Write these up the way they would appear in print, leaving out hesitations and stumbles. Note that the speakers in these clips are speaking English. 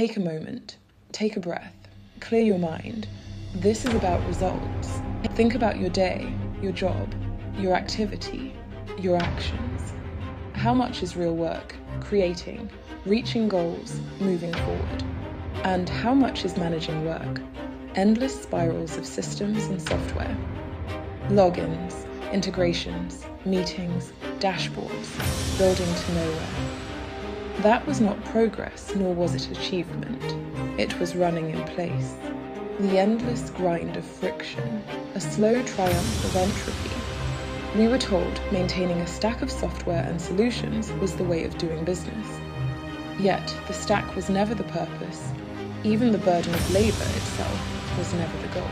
Take a moment, take a breath, clear your mind. This is about results. Think about your day, your job, your activity, your actions. How much is real work, creating, reaching goals, moving forward? And how much is managing work? Endless spirals of systems and software. Logins, integrations, meetings, dashboards, building to nowhere. That was not progress, nor was it achievement. It was running in place. The endless grind of friction, a slow triumph of entropy. We were told maintaining a stack of software and solutions was the way of doing business. Yet, the stack was never the purpose. Even the burden of labour itself was never the goal.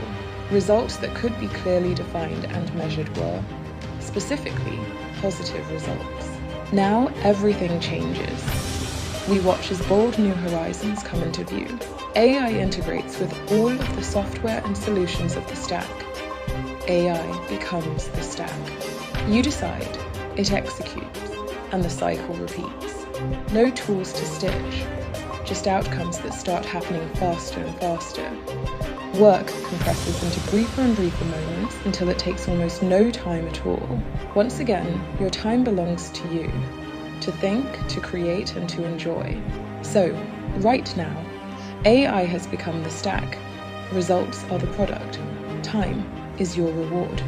Results that could be clearly defined and measured were, specifically, positive results. Now everything changes. We watch as bold new horizons come into view. AI integrates with all of the software and solutions of the stack. AI becomes the stack. You decide, it executes, and the cycle repeats. No tools to stitch, just outcomes that start happening faster and faster. Work compresses into briefer and briefer moments until it takes almost no time at all. Once again, your time belongs to you. To think, to create, and to enjoy. So, right now, AI has become the stack. Results are the product. Time is your reward.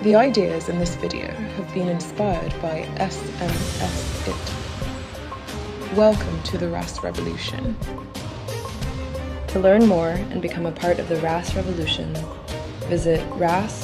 The ideas in this video have been inspired by SMS-iT. Welcome to the RAAS revolution. To learn more and become a part of the RAAS revolution, visit raas.smsit.ai.